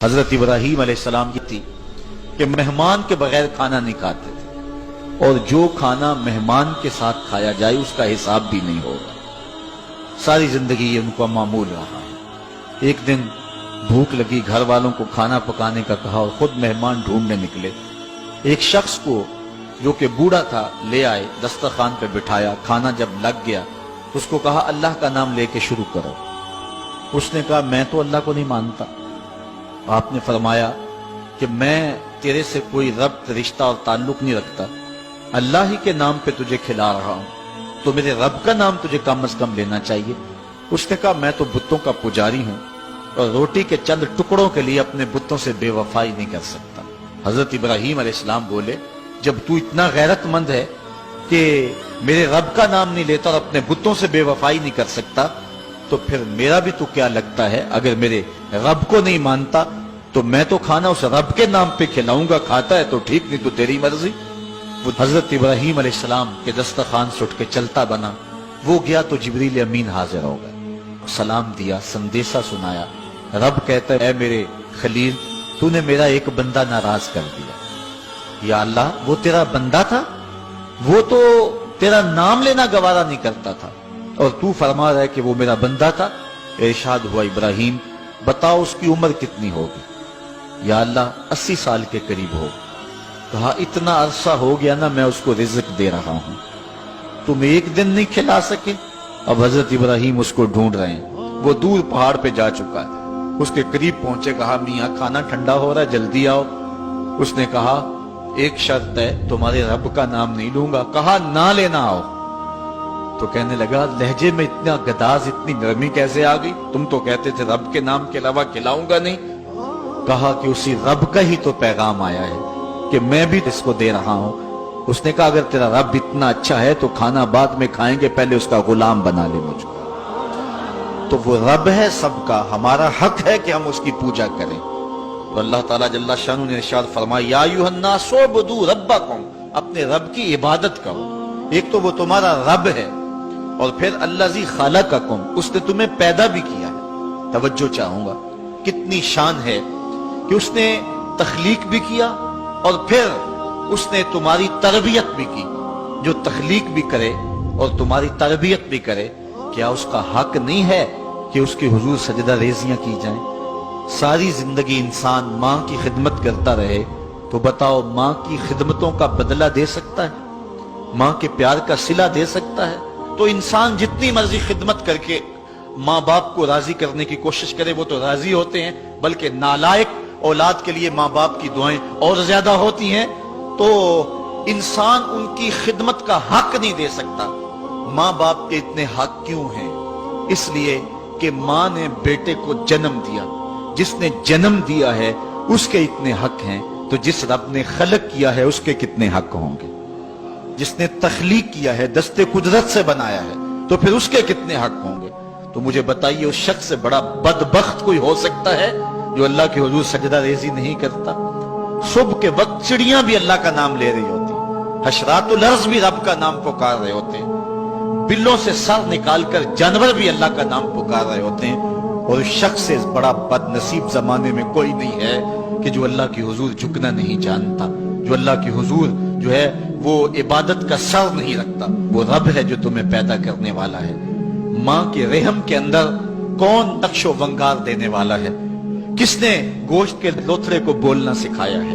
حضرت ابراہیم علیہ السلام کی تھی کہ مہمان کے بغیر کھانا نہیں کھاتے تھے، اور جو کھانا مہمان کے ساتھ کھایا جائے اس کا حساب بھی نہیں ہوگا۔ ساری زندگی یہ ان کو معمول رہا ہے۔ ایک دن بھوک لگی، گھر والوں کو کھانا پکانے کا کہا اور خود مہمان ڈھونڈنے نکلے۔ ایک شخص کو جو کہ بوڑھا تھا لے آئے، دسترخوان پہ بٹھایا، کھانا جب لگ گیا اس کو کہا اللہ کا نام لے کے شروع کرو۔ اس نے کہا میں تو اللہ کو نہیں مانتا۔ آپ نے فرمایا کہ میں تیرے سے کوئی ربط، رشتہ اور تعلق نہیں رکھتا، اللہ ہی کے نام پہ تجھے کھلا رہا ہوں، تو میرے رب کا نام تجھے کم از کم لینا چاہیے۔ اس نے کہا میں تو بتوں کا پجاری ہوں اور روٹی کے چند ٹکڑوں کے لیے اپنے بتوں سے بے وفائی نہیں کر سکتا۔ حضرت ابراہیم علیہ السلام بولے جب تو اتنا غیرت مند ہے کہ میرے رب کا نام نہیں لیتا اور اپنے بتوں سے بے وفائی نہیں کر سکتا، تو پھر میرا بھی تو کیا لگتا ہے، اگر میرے رب کو نہیں مانتا تو میں تو کھانا اس رب کے نام پہ کھلاؤں گا، کھاتا ہے تو ٹھیک نہیں تو تیری مرضی۔ وہ حضرت ابراہیم علیہ السلام کے دسترخوان سے اٹھ کے چلتا بنا، وہ گیا تو جبریل امین حاضر ہو گئے، سلام دیا، سندیسہ سنایا۔ رب کہتا ہے اے میرے خلیل، تو نے میرا ایک بندہ ناراض کر دیا۔ یا اللہ، وہ تیرا بندہ تھا، وہ تو تیرا نام لینا گوارا نہیں کرتا تھا، اور تو فرما رہا ہے کہ وہ میرا بندہ تھا۔ ارشاد ہوا ابراہیم بتاؤ اس کی عمر کتنی ہوگی؟ یا اللہ 80 سال کے قریب ہو۔ کہا اتنا عرصہ ہو گیا نا میں اس کو رزق دے رہا ہوں، تم ایک دن نہیں کھلا سکے؟ اب حضرت ابراہیم اس کو ڈھونڈ رہے ہیں، وہ دور پہاڑ پہ جا چکا ہے۔ اس کے قریب پہنچے، کہا میاں کھانا ٹھنڈا ہو رہا ہے جلدی آؤ۔ اس نے کہا ایک شرط ہے، تمہارے رب کا نام نہیں لوں گا۔ کہا نہ لینا آؤ۔ تو کہنے لگا لہجے میں اتنا گداز، اتنی نرمی کیسے آ گئی؟ تم تو کہتے تھے رب کے نام کے علاوہ کھلاؤں گا نہیں۔ کہا کہ اسی رب کا ہی تو پیغام آیا ہے کہ میں بھی اس کو دے رہا ہوں۔ اس نے کہا اگر تیرا رب اتنا اچھا ہے تو کھانا بعد میں کھائیں گے، پہلے اس کا غلام بنا لے مجھ کو۔ تو وہ رب ہے سب کا، ہمارا حق ہے کہ ہم اس کی پوجا کریں۔ تو اللہ تعالیٰ جل شانہ نے ارشاد فرمایا یا ایھا الناس اعبدوا ربکم، اپنے رب کی عبادت کرو۔ ایک تو وہ تمہارا رب ہے، اور پھر الذی خلقکم، اس نے تمہیں پیدا بھی کیا ہے۔ توجہ چاہوں گا کتنی شان ہے کہ اس نے تخلیق بھی کیا اور پھر اس نے تمہاری تربیت بھی کی۔ جو تخلیق بھی کرے اور تمہاری تربیت بھی کرے، کیا اس کا حق نہیں ہے کہ اس کے حضور سجدہ ریزیاں کی جائیں؟ ساری زندگی انسان ماں کی خدمت کرتا رہے تو بتاؤ ماں کی خدمتوں کا بدلہ دے سکتا ہے؟ ماں کے پیار کا صلہ دے سکتا ہے؟ تو انسان جتنی مرضی خدمت کر کے ماں باپ کو راضی کرنے کی کوشش کرے وہ تو راضی ہوتے ہیں، بلکہ نالائق اولاد کے لیے ماں باپ کی دعائیں اور زیادہ ہوتی ہیں۔ تو انسان ان کی خدمت کا حق نہیں دے سکتا۔ ماں باپ کے اتنے حق کیوں ہیں؟ اس لیے کہ ماں نے بیٹے کو جنم دیا، جس نے جنم دیا ہے اس کے اتنے حق ہیں، تو جس رب نے خلق کیا ہے اس کے کتنے حق ہوں گے؟ جس نے تخلیق کیا ہے، دستے قدرت سے بنایا ہے، تو پھر اس کے کتنے حق ہوں گے؟ تو مجھے بتائیے اس شخص سے بڑا بدبخت کوئی ہو سکتا ہے جو اللہ کے حضور سجدہ ریزی نہیں کرتا؟ صبح کے وقت چڑیاں بھی اللہ کا نام لے رہی ہوتی، حشرات الارض بھی رب کا نام پکار رہے ہوتے ہیں، بلوں سے سر نکال کر جانور بھی اللہ کا نام پکار رہے ہوتے ہیں، اور اس شخص سے بڑا بد نصیب زمانے میں کوئی نہیں ہے کہ جو اللہ کی حضور جھکنا نہیں جانتا، جو اللہ کی حضور جو ہے وہ عبادت کا سر نہیں رکھتا۔ وہ رب ہے جو تمہیں پیدا کرنے والا ہے۔ ماں کے رحم کے اندر کون نقش و ونگار دینے والا ہے؟ کس نے گوشت کے لوتھڑے کو بولنا سکھایا ہے؟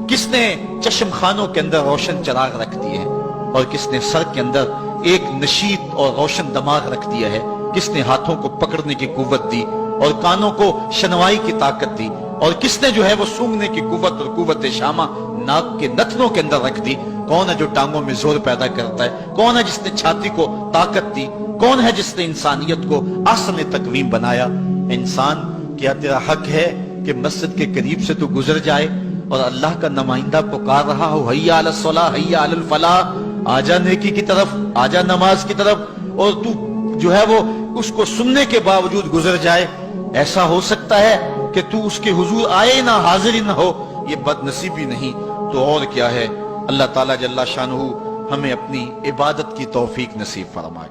کس نے چشم خانوں کے اندر روشن چراغ رکھ دیے ہیں؟ اور کس نے سر کے اندر ایک نشیط اور روشن دماغ رکھ دیا ہے؟ کس نے ہاتھوں کو پکڑنے کی قوت دی اور کانوں کو شنوائی کی طاقت دی؟ اور کس نے جو ہے وہ سونگھنے کی قوت اور قوت شامہ ناک کے نتنوں کے اندر رکھ دی؟ کون ہے جو ٹانگوں میں زور پیدا کرتا ہے؟ کون ہے جس نے چھاتی کو طاقت دی؟ کون ہے جس نے انسانیت کو احسن تقویم بنایا؟ انسان، کیا تیرا حق ہے کہ مسجد کے قریب سے تو گزر جائے اور اللہ کا نمائندہ پکار رہا ہو حی علی الصلاۃ حی علی الفلاح، آجا نیکی کی طرف، آجا نماز کی طرف، اور تو جو ہے وہ اس کو سننے کے باوجود گزر جائے؟ ایسا ہو سکتا ہے کہ تو اس کے حضور آئے نہ، حاضر ہی نہ ہو؟ یہ بد نصیبی نہیں تو اور کیا ہے؟ اللہ تعالیٰ جل شانہ ہمیں اپنی عبادت کی توفیق نصیب فرمائے۔